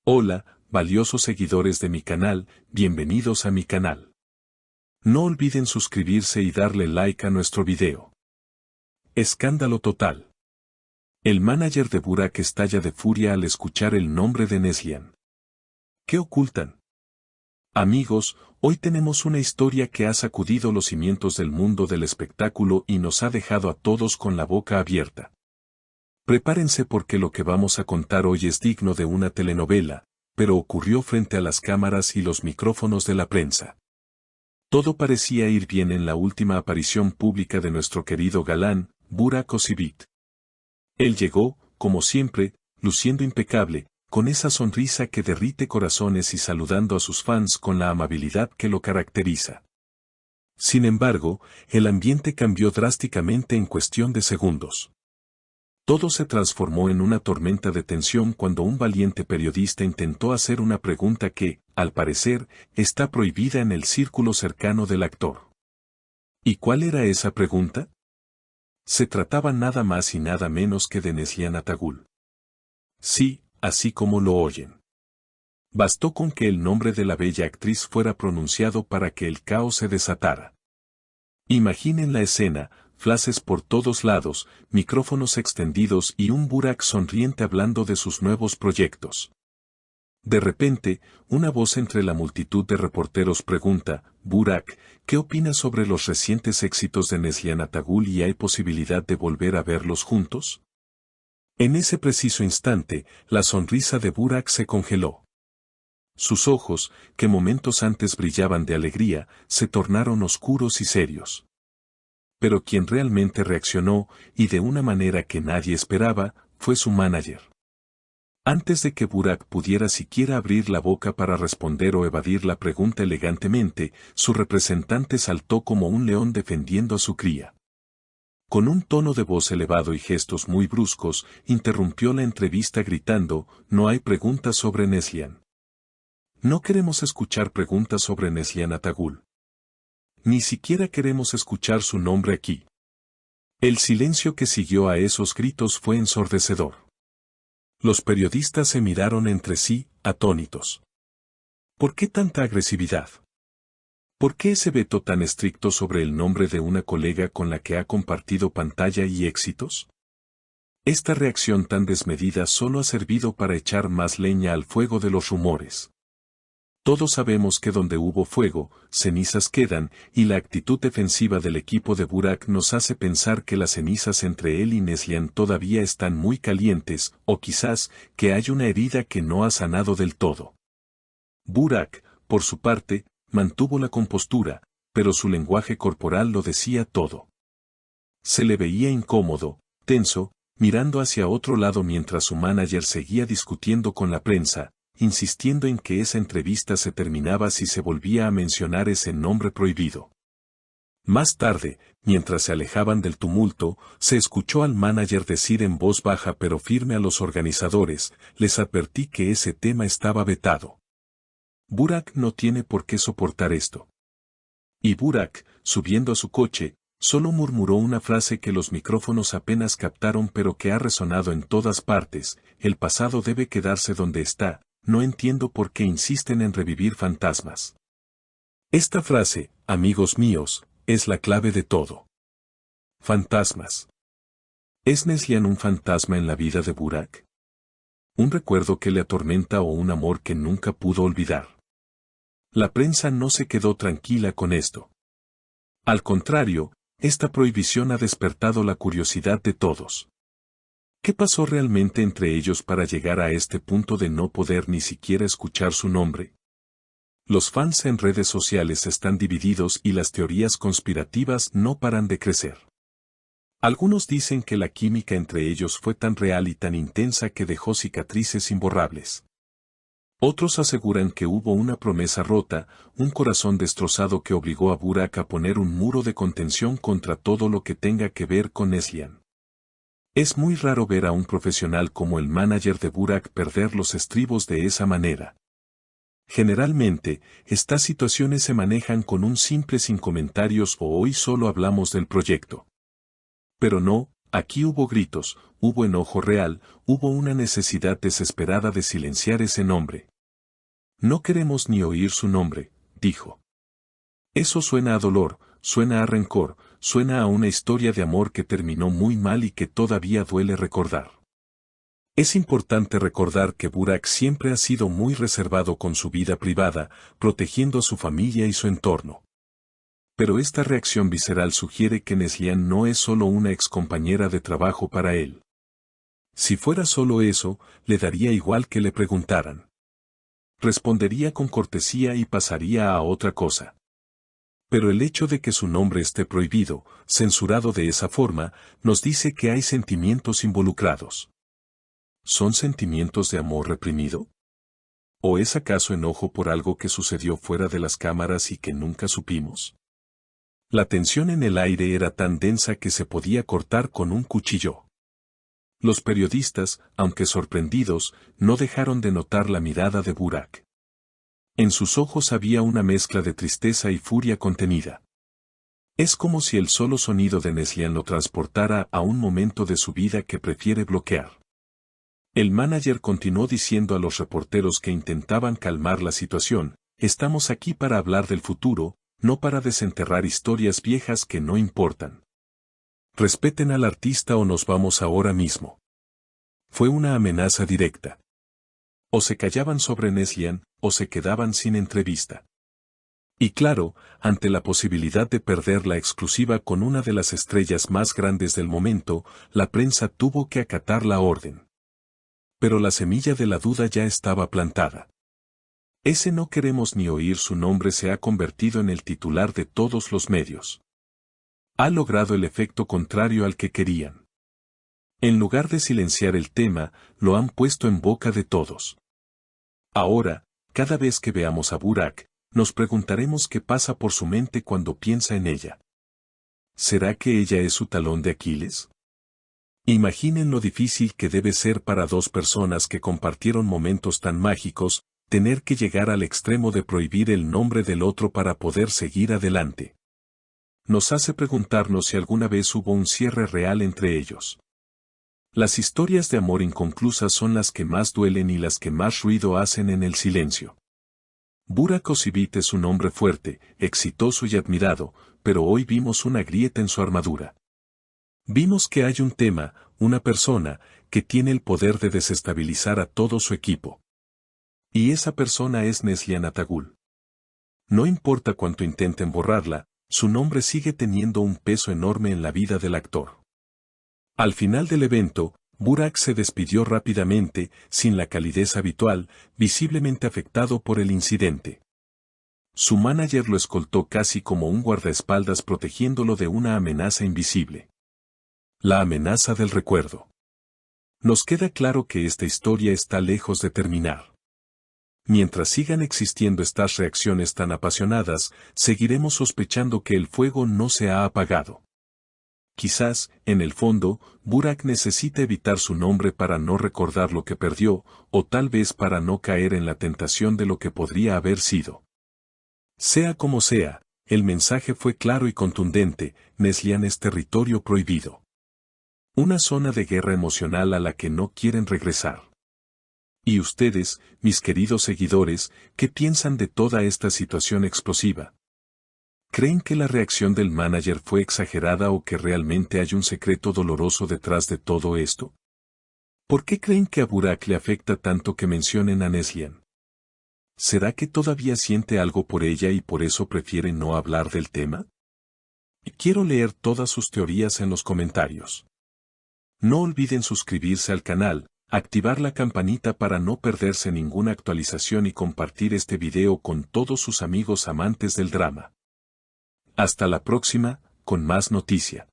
Hola, valiosos seguidores de mi canal, bienvenidos a mi canal. No olviden suscribirse y darle like a nuestro video. Escándalo total. El manager de Burak estalla de furia al escuchar el nombre de Neslihan. ¿Qué ocultan? Amigos, hoy tenemos una historia que ha sacudido los cimientos del mundo del espectáculo y nos ha dejado a todos con la boca abierta. Prepárense porque lo que vamos a contar hoy es digno de una telenovela, pero ocurrió frente a las cámaras y los micrófonos de la prensa. Todo parecía ir bien en la última aparición pública de nuestro querido galán, Burak Özçivit. Él llegó, como siempre, luciendo impecable, con esa sonrisa que derrite corazones y saludando a sus fans con la amabilidad que lo caracteriza. Sin embargo, el ambiente cambió drásticamente en cuestión de segundos. Todo se transformó en una tormenta de tensión cuando un valiente periodista intentó hacer una pregunta que, al parecer, está prohibida en el círculo cercano del actor. ¿Y cuál era esa pregunta? Se trataba nada más y nada menos que de Neslihan Atagül. Sí, así como lo oyen. Bastó con que el nombre de la bella actriz fuera pronunciado para que el caos se desatara. Imaginen la escena. Flashes por todos lados, micrófonos extendidos y un Burak sonriente hablando de sus nuevos proyectos. De repente, una voz entre la multitud de reporteros pregunta, Burak, ¿qué opinas sobre los recientes éxitos de Neslihan Atagül y hay posibilidad de volver a verlos juntos? En ese preciso instante, la sonrisa de Burak se congeló. Sus ojos, que momentos antes brillaban de alegría, se tornaron oscuros y serios. Pero quien realmente reaccionó, y de una manera que nadie esperaba, fue su manager. Antes de que Burak pudiera siquiera abrir la boca para responder o evadir la pregunta elegantemente, su representante saltó como un león defendiendo a su cría. Con un tono de voz elevado y gestos muy bruscos, interrumpió la entrevista gritando, no hay preguntas sobre Neslihan. No queremos escuchar preguntas sobre Neslihan Atagül. Ni siquiera queremos escuchar su nombre aquí. El silencio que siguió a esos gritos fue ensordecedor. Los periodistas se miraron entre sí, atónitos. ¿Por qué tanta agresividad? ¿Por qué ese veto tan estricto sobre el nombre de una colega con la que ha compartido pantalla y éxitos? Esta reacción tan desmedida solo ha servido para echar más leña al fuego de los rumores. Todos sabemos que donde hubo fuego, cenizas quedan, y la actitud defensiva del equipo de Burak nos hace pensar que las cenizas entre él y Neslihan todavía están muy calientes, o quizás, que hay una herida que no ha sanado del todo. Burak, por su parte, mantuvo la compostura, pero su lenguaje corporal lo decía todo. Se le veía incómodo, tenso, mirando hacia otro lado mientras su manager seguía discutiendo con la prensa, insistiendo en que esa entrevista se terminaba si se volvía a mencionar ese nombre prohibido. Más tarde, mientras se alejaban del tumulto, se escuchó al manager decir en voz baja pero firme a los organizadores, les advertí que ese tema estaba vetado. Burak no tiene por qué soportar esto. Y Burak, subiendo a su coche, solo murmuró una frase que los micrófonos apenas captaron pero que ha resonado en todas partes, el pasado debe quedarse donde está. No entiendo por qué insisten en revivir fantasmas. Esta frase, amigos míos, es la clave de todo. Fantasmas. ¿Es Neslihan un fantasma en la vida de Burak? ¿Un recuerdo que le atormenta o un amor que nunca pudo olvidar? La prensa no se quedó tranquila con esto. Al contrario, esta prohibición ha despertado la curiosidad de todos. ¿Qué pasó realmente entre ellos para llegar a este punto de no poder ni siquiera escuchar su nombre? Los fans en redes sociales están divididos y las teorías conspirativas no paran de crecer. Algunos dicen que la química entre ellos fue tan real y tan intensa que dejó cicatrices imborrables. Otros aseguran que hubo una promesa rota, un corazón destrozado que obligó a Burak a poner un muro de contención contra todo lo que tenga que ver con Neslihan. Es muy raro ver a un profesional como el manager de Burak perder los estribos de esa manera. Generalmente, estas situaciones se manejan con un simple sin comentarios o hoy solo hablamos del proyecto. Pero no, Aquí hubo gritos, hubo enojo real, hubo una necesidad desesperada de silenciar ese nombre. No queremos ni oír su nombre, dijo. Eso suena a dolor, suena a rencor, suena a una historia de amor que terminó muy mal y que todavía duele recordar. Es importante recordar que Burak siempre ha sido muy reservado con su vida privada, protegiendo a su familia y su entorno. Pero esta reacción visceral sugiere que Neslihan no es solo una excompañera de trabajo para él. Si fuera solo eso, le daría igual que le preguntaran. Respondería con cortesía y pasaría a otra cosa. Pero el hecho de que su nombre esté prohibido, censurado de esa forma, nos dice que hay sentimientos involucrados. ¿Son sentimientos de amor reprimido? ¿O es acaso enojo por algo que sucedió fuera de las cámaras y que nunca supimos? La tensión en el aire era tan densa que se podía cortar con un cuchillo. Los periodistas, aunque sorprendidos, no dejaron de notar la mirada de Burak. En sus ojos había una mezcla de tristeza y furia contenida. Es como si el solo sonido de Neslihan lo transportara a un momento de su vida que prefiere bloquear. El manager continuó diciendo a los reporteros que intentaban calmar la situación: estamos aquí para hablar del futuro, no para desenterrar historias viejas que no importan. Respeten al artista o nos vamos ahora mismo. Fue una amenaza directa. O se callaban sobre Neslihan, o se quedaban sin entrevista. Y claro, ante la posibilidad de perder la exclusiva con una de las estrellas más grandes del momento, la prensa tuvo que acatar la orden. Pero la semilla de la duda ya estaba plantada. Ese no queremos ni oír su nombre se ha convertido en el titular de todos los medios. Ha logrado el efecto contrario al que querían. En lugar de silenciar el tema, lo han puesto en boca de todos. Ahora, cada vez que veamos a Burak, nos preguntaremos qué pasa por su mente cuando piensa en ella. ¿Será que ella es su talón de Aquiles? Imaginen lo difícil que debe ser para dos personas que compartieron momentos tan mágicos, tener que llegar al extremo de prohibir el nombre del otro para poder seguir adelante. Nos hace preguntarnos si alguna vez hubo un cierre real entre ellos. Las historias de amor inconclusas son las que más duelen y las que más ruido hacen en el silencio. Burak Özçivit es un hombre fuerte, exitoso y admirado, pero hoy vimos una grieta en su armadura. Vimos que hay un tema, una persona, que tiene el poder de desestabilizar a todo su equipo. Y esa persona es Neslihan Atagül. No importa cuánto intenten borrarla, su nombre sigue teniendo un peso enorme en la vida del actor. Al final del evento, Burak se despidió rápidamente, sin la calidez habitual, visiblemente afectado por el incidente. Su manager lo escoltó casi como un guardaespaldas protegiéndolo de una amenaza invisible. La amenaza del recuerdo. Nos queda claro que esta historia está lejos de terminar. Mientras sigan existiendo estas reacciones tan apasionadas, seguiremos sospechando que el fuego no se ha apagado. Quizás, en el fondo, Burak necesita evitar su nombre para no recordar lo que perdió, o tal vez para no caer en la tentación de lo que podría haber sido. Sea como sea, el mensaje fue claro y contundente: Neslihan es territorio prohibido. Una zona de guerra emocional a la que no quieren regresar. ¿Y ustedes, mis queridos seguidores, qué piensan de toda esta situación explosiva? ¿Creen que la reacción del manager fue exagerada o que realmente hay un secreto doloroso detrás de todo esto? ¿Por qué creen que a Burak le afecta tanto que mencionen a Neslihan? ¿Será que todavía siente algo por ella y por eso prefiere no hablar del tema? Quiero leer todas sus teorías en los comentarios. No olviden suscribirse al canal, activar la campanita para no perderse ninguna actualización y compartir este video con todos sus amigos amantes del drama. Hasta la próxima, con más noticia.